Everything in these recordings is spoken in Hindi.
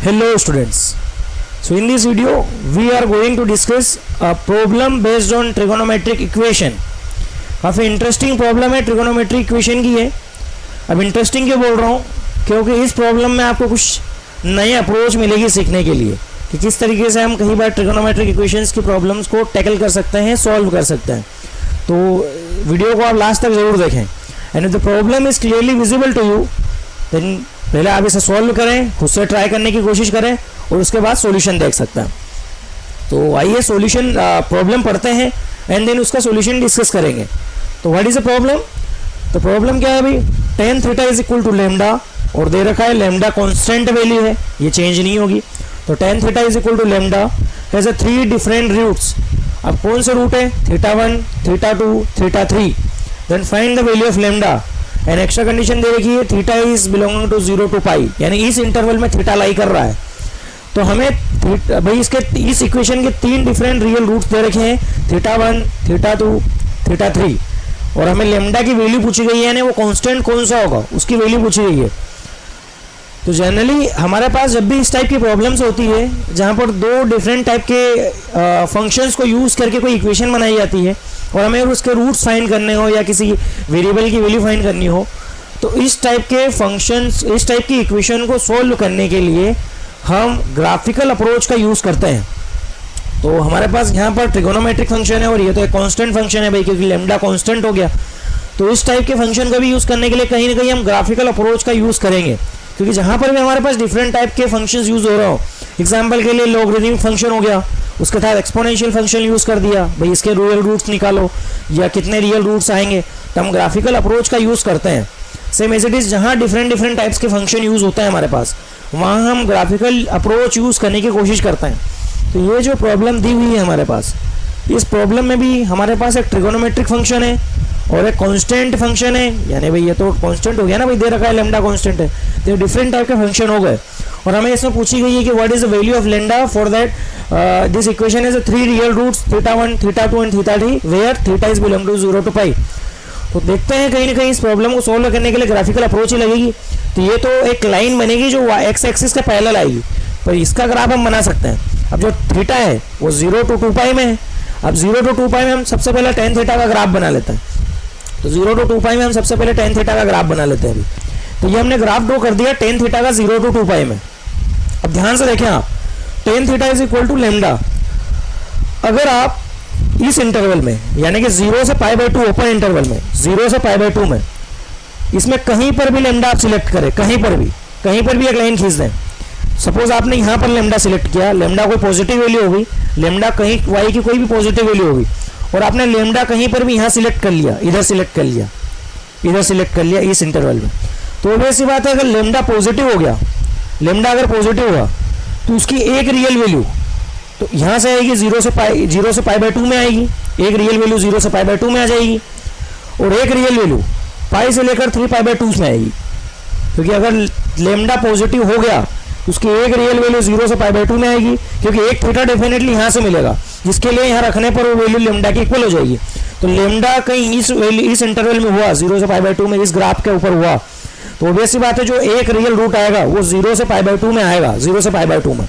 Hello students. So in this video we are going to discuss a problem based on trigonometric equation. काफ़ी इंटरेस्टिंग प्रॉब्लम है, ट्रिगोनोमेट्रिक इक्वेशन की है। अब इंटरेस्टिंग क्यों बोल रहा हूँ, क्योंकि इस प्रॉब्लम में आपको कुछ नई अप्रोच मिलेगी सीखने के लिए कि किस तरीके से हम कई बार ट्रिगोनोमेट्रिक इक्वेशंस की प्रॉब्लम्स को टैकल कर सकते हैं, सॉल्व कर सकते हैं। तो वीडियो को आप लास्ट तक ज़रूर देखें। And if the problem is clearly visible to you then पहले आप इसे सॉल्व करें, खुद से ट्राई करने की कोशिश करें और उसके बाद सॉल्यूशन देख सकते हैं। तो आइए सॉल्यूशन प्रॉब्लम पढ़ते हैं एंड देन उसका सॉल्यूशन डिस्कस करेंगे। तो व्हाट इज द प्रॉब्लम? तो प्रॉब्लम क्या है भाई, tan theta is equal to lambda और दे रखा है लेमडा कांस्टेंट वैल्यू है, ये चेंज नहीं होगी। तो tan theta is equal to lambda has a 3 different roots. अब कौन से रूट है? Theta 1, theta 2, theta 3। Then find the value of lambda and extra condition दे रखी है theta is belonging to 0 to pi, यानी इस इंटरवल में थीटा लाई कर रहा है। तो हमें भाई इसके इस इक्वेशन के 3 डिफरेंट रियल रूट्स दे रखे हैं, थीटा 1, थीटा 2, थीटा 3, और हमें लेमडा की वैल्यू पूछी गई है, यानी वो कांस्टेंट कौन सा होगा उसकी वैल्यू पूछी गई है। तो जनरली हमारे पास जब भी इस टाइप की प्रॉब्लम्स होती है जहाँ पर 2 डिफरेंट टाइप के फंक्शंस को यूज़ करके कोई इक्वेशन बनाई जाती है और हमें उसके रूट्स फाइंड करने हो या किसी वेरिएबल की वैल्यू फाइंड करनी हो, तो इस टाइप के फंक्शंस, इस टाइप की इक्वेशन को सोल्व करने के लिए हम ग्राफिकल अप्रोच का यूज़ करते हैं। तो हमारे पास यहाँ पर ट्रिगोनोमेट्रिक फंक्शन है और ये तो एक कांस्टेंट फंक्शन है भाई, क्योंकि लेमडा कांस्टेंट हो गया। तो इस टाइप के फंक्शन का भी यूज़ करने के लिए कहीं ना कहीं हम ग्राफिकल अप्रोच का यूज़ करेंगे, क्योंकि जहाँ पर भी हमारे पास डिफरेंट टाइप के फंक्शंस यूज़ हो रहा हो, एग्जाम्पल के लिए लॉगरिथमिक फंक्शन हो गया, उसके साथ एक्सपोनेंशियल फंक्शन यूज़ कर दिया भाई, इसके रियल रूट्स निकालो या कितने रियल रूट्स आएंगे, तो हम ग्राफिकल अप्रोच का यूज़ करते हैं। सेम एज इट इज़ जहाँ डिफरेंट टाइप्स के फंक्शन यूज़ होता है हमारे पास, वहाँ हम ग्राफिकल अप्रोच यूज़ करने की कोशिश करते हैं। तो ये जो प्रॉब्लम दी हुई है हमारे पास, इस प्रॉब्लम में भी हमारे पास एक ट्रिगोनोमेट्रिक फंक्शन है और एक कांस्टेंट फंक्शन है, यानी भाई ये तो कांस्टेंट हो गया ना भाई, दे रखा है लेमडा कांस्टेंट है, तो डिफरेंट टाइप के फंक्शन हो गए। और हमें इसमें पूछी गई है कि what is the value of lambda for that this equation is 3 real roots theta 1, theta 2 and theta 3 where theta is belong to 0 to pi. तो देखते हैं कहीं ना कहीं इस प्रॉब्लम को सोल्व करने के लिए ग्राफिकल अप्रोच ही लगेगी। तो ये तो एक लाइन बनेगी जो एक्स एक्सिस के पैरेलल आएगी, पर इसका ग्राफ हम बना सकते हैं। अब जो थीटा है वो 0 to 2 पाई में है। अब 0 to 2 पाई में हम सबसे पहले tan थीटा का ग्राफ बना लेते हैं। तो 0 to 2 पाई में हम सबसे पहले tan थीटा का ग्राफ बना लेते हैं अभी। तो ये हमने ग्राफ ड्रॉ कर दिया tan थीटा का 0 to 2 पाई में। अब ध्यान से देखें आप, tan theta is equal to lambda. अगर आप इस इंटरवल में, यानी कि 0 से पाई बाई 2 ओपन इंटरवल में, 0 से पाई बाई 2 में, इसमें कहीं पर भी लेमडा आप सिलेक्ट करें, कहीं पर भी एक लाइन खींच दें। सपोज आपने यहाँ पर लेमडा सिलेक्ट किया, लेमडा कोई पॉजिटिव वैल्यू हो गई, लेमडा कहीं वाई की कोई भी पॉजिटिव वैल्यू हो गई, और आपने लेमडा कहीं पर भी यहाँ सिलेक्ट कर लिया, इधर सिलेक्ट कर लिया, इधर सिलेक्ट कर लिया इस इंटरवल में, तो वैसी बात है अगर लेमडा पॉजिटिव हो गया, लेमडा अगर पॉजिटिव हुआ तो उसकी एक रियल वैल्यू तो यहाँ से आएगी 0 से पाई बाई 2 में आएगी, एक रियल वैल्यू 0 से पाई बाई 2 में आ जाएगी, और एक रियल वैल्यू पाई से लेकर 3 पाई बाई 2 में आएगी। क्योंकि अगर लेमडा पॉजिटिव हो गया उसकी एक रियल वैल्यू 0 से पाई बाई 2 में आएगी, क्योंकि एक थीटा डेफिनेटली यहाँ से मिलेगा, जिसके लिए यहाँ रखने पर वो वैल्यू लेमडा की इक्वल हो जाएगी। तो लेमडा कहीं इस इंटरवल में हुआ 0 से पाई बाई 2 में, इस ग्राफ के ऊपर हुआ, तो ऑब्वियस सी बात है जो एक रियल रूट आएगा वो 0 से पाई बाई 2 में आएगा, 0 से पाई बाई 2 में,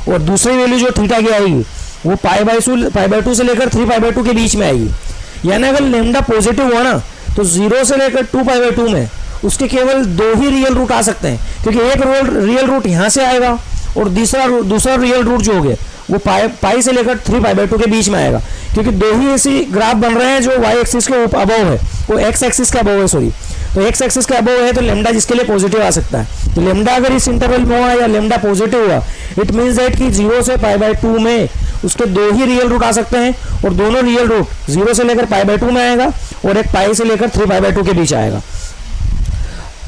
और दूसरी वैल्यू जो थीटा की आएगी वो पाई बाई 2 से लेकर 3 पाई बाई 2 के बीच में आएगी। यानी अगर लेमडा पॉजिटिव हुआ ना तो 0 से लेकर 2 पाई बाई 2 में उसके केवल 2 ही रियल रूट आ सकते हैं, क्योंकि एक रियल रूट यहाँ से आएगा और दूसरा रियल रूट जो हो गया वो पाई से लेकर 3 पाई बाई 2 के बीच में आएगा, क्योंकि 2 ही ऐसी ग्राफ बन रहे हैं जो वाई एक्सिस के अबव है, वो एक्स एक्सिस के अबव है, सॉरी, तो एक्स एक्सिस के अबव है, तो लेमडा जिसके लिए पॉजिटिव आ सकता है। तो लेमडा अगर इस इंटरवल में हुआ या लेमडा पॉजिटिव हुआ, इट मीन्स दैट कि 0 से पाई बाई 2 में उसके 2 ही रियल रूट आ सकते हैं, और दोनों रियल रूट 0 से लेकर पाई बाई 2 में आएगा और एक पाई से लेकर 3 पाई बाई 2 के बीच आएगा।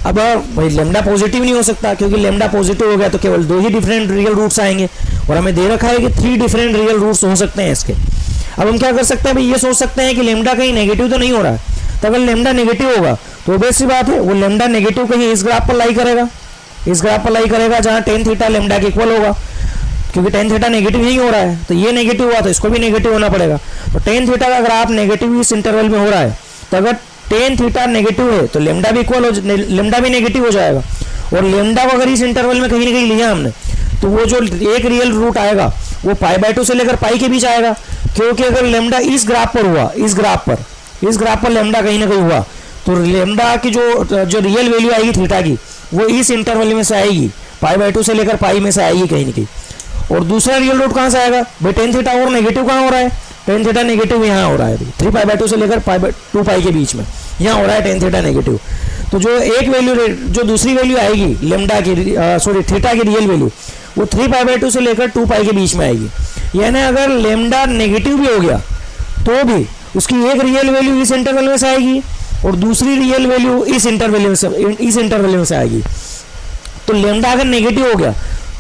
अब भाई लेमडा पॉजिटिव नहीं हो सकता, क्योंकि लेमडा पॉजिटिव हो गया तो केवल 2 ही डिफरेंट रियल रूट्स आएंगे, और हमें दे रखा है कि 3 डिफरेंट रियल रूट्स हो सकते हैं इसके। अब हम क्या कर सकते हैं भाई, ये सोच सकते हैं कि लेमडा कहीं नेगेटिव तो नहीं हो रहा है, तो अगर लेमडा नेगेटिव होगा तो ऑब्वियस सी बात है वो लेमडा नेगेटिव कहीं इस ग्राफ पर लाई करेगा, इस ग्राफ पर लाई करेगा जहाँ tan थीटा लेमडा के इक्वल होगा, क्योंकि tan थीटा नेगेटिव नहीं हो रहा है, तो ये नेगेटिव हुआ तो इसको भी नेगेटिव होना पड़ेगा। तो tan थीटा का ग्राफ नेगेटिव इस इंटरवल में हो रहा है, तो अगर tan थीटा नेगेटिव है तो लेमडा भी नेगेटिव हो जाएगा, और लेमडा को अगर इस इंटरवल में कहीं ना कहीं लिया हमने तो वो जो एक रियल रूट आएगा वो π/2 से लेकर पाई के बीच आएगा, क्योंकि अगर लेमडा इस ग्राफ पर हुआ, इस ग्राफ पर लेमडा कहीं ना कहीं हुआ, तो लेमडा की जो रियल वैल्यू आएगी थीटा की वो इस इंटरवल में से आएगी, π/2 से लेकर पाई में से आएगी कहीं ना कहीं। और दूसरा रियल रूट कहाँ से आएगा भाई, टेन थीटा और नेगेटिव कहाँ हो रहा है, टेन थीटा नेगेटिव यहाँ हो रहा है, 3π/2 से लेकर 2 पाई के बीच में यहाँ हो रहा है टेन थीटा नेगेटिव। तो जो एक वैल्यू, जो दूसरी वैल्यू आएगी लेमडा की, सॉरी थीटा की रियल वैल्यू, वो 3π/2 से लेकर 2 पाई के बीच में आएगी। यानी अगर लेमडा नेगेटिव भी हो गया तो भी उसकी एक रियल वैल्यू इस इंटरवल में से आएगी और दूसरी रियल वैल्यू इस इंटरवल में से आएगी। तो लेमडा अगर नेगेटिव हो गया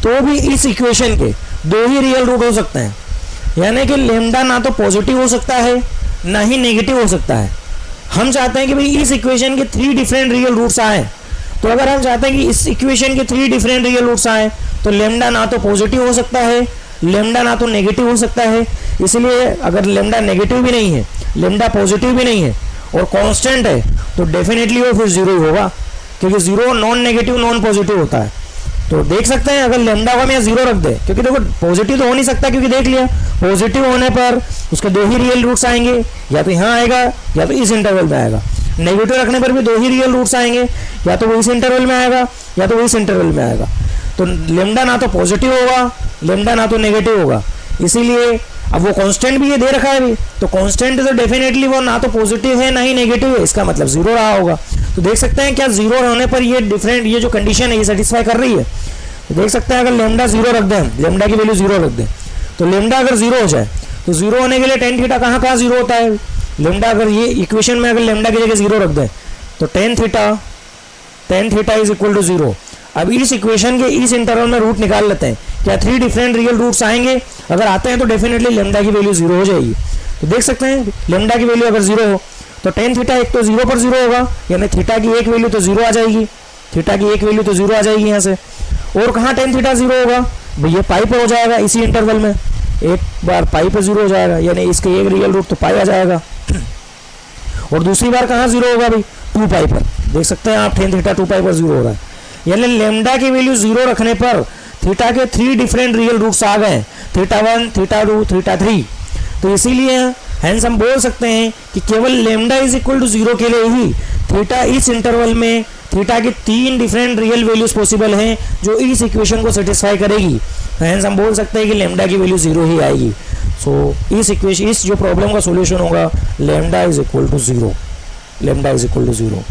तो भी इस इक्वेशन के दो ही रियल रूट हो सकते हैं, यानी कि लेमडा ना तो पॉजिटिव हो सकता है ना ही नेगेटिव हो सकता है। हम चाहते हैं कि भाई इस इक्वेशन के 3 डिफरेंट रियल रूट्स आए, तो अगर हम चाहते हैं कि इस इक्वेशन के 3 डिफरेंट रियल रूट्स आए तो लेमडा ना तो पॉजिटिव हो सकता है, लेमडा ना तो नेगेटिव हो सकता है। इसलिए अगर लेमडा नेगेटिव भी नहीं है, लेमडा पॉजिटिव भी नहीं है और कांस्टेंट है, तो डेफिनेटली वो फिर जीरो ही होगा, क्योंकि zero non negative non positive होता है। तो देख सकते हैं अगर लेमडा को हम यहाँ जीरो रख दे, क्योंकि देखो पॉजिटिव तो हो नहीं सकता, क्योंकि देख लिया पॉजिटिव होने पर उसके दो ही रियल रूट्स आएंगे, या तो यहाँ आएगा या तो इस इंटरवल में आएगा। नेगेटिव रखने पर भी दो ही रियल रूट्स आएंगे, या तो वो इस इंटरवल में आएगा या तो वो इस इंटरवल में आएगा। तो लेमडा ना तो पॉजिटिव होगा, लेमडा ना तो नेगेटिव होगा। इसीलिए अब वो कांस्टेंट भी ये दे रखा है भी, तो कांस्टेंट तो डेफिनेटली वो ना तो पॉजिटिव है ना ही नेगेटिव है, इसका मतलब जीरो रहा होगा। तो देख सकते हैं क्या जीरो होने पर ये डिफरेंट, ये जो कंडीशन है ये सेटिस्फाई कर रही है। तो देख सकते हैं अगर लेमडा जीरो रख दें, लेमडा की वैल्यू जीरो रख दें, तो लेमडा अगर जीरो हो जाए तो जीरो होने के लिए टेन थीटा कहाँ जीरो होता है, लेमडा अगर ये इक्वेशन में अगर लेमडा की जगह जीरो रख दें तो tan theta is equal to zero. अब इस इक्वेशन के इस इंटरवल में रूट निकाल लेते हैं, क्या 3 डिफरेंट रियल रूट्स आएंगे, अगर आते हैं तो डेफिनेटली लेमडा की वैल्यू जीरो हो जाएगी। तो देख सकते हैं लेमडा की वैल्यू अगर जीरो हो तो टेन थीटा एक तो जीरो पर जीरो होगा, यानी थीटा की एक वैल्यू तो जीरो आ जाएगी, थीटा की एक वैल्यू तो जीरो आ जाएगी यहाँ से। और कहाँ टेन थीटा जीरो होगा भाई, ये पाई पर हो जाएगा, इसी इंटरवल में एक बार पाई पर जीरो हो जाएगा, यानी इसके एक रियल रूट तो पाई आ जाएगा। और दूसरी बार कहाँ जीरो होगा भाई, 2 पाई पर। देख सकते हैं आप टेन थीटा 2 पाई पर जीरो हो रहा है, यानी लेमडा की वैल्यू जीरो रखने पर थीटा के 3 डिफरेंट रियल रूट्स आ गए, थीटा 1, थीटा 2, थीटा 3। तो इसीलिए हैंस हम बोल सकते हैं कि केवल lambda is equal to zero के लिए ही थीटा इस इंटरवल में थीटा की 3 डिफरेंट रियल वैल्यूज पॉसिबल हैं जो इस इक्वेशन को सेटिस्फाई करेगी। हैंस हम बोल सकते हैं कि लेमडा की वैल्यू जीरो ही आएगी। सो इस इक्वेशन, इस जो प्रॉब्लम का सॉल्यूशन होगा lambda is equal to zero, lambda is equal to zero.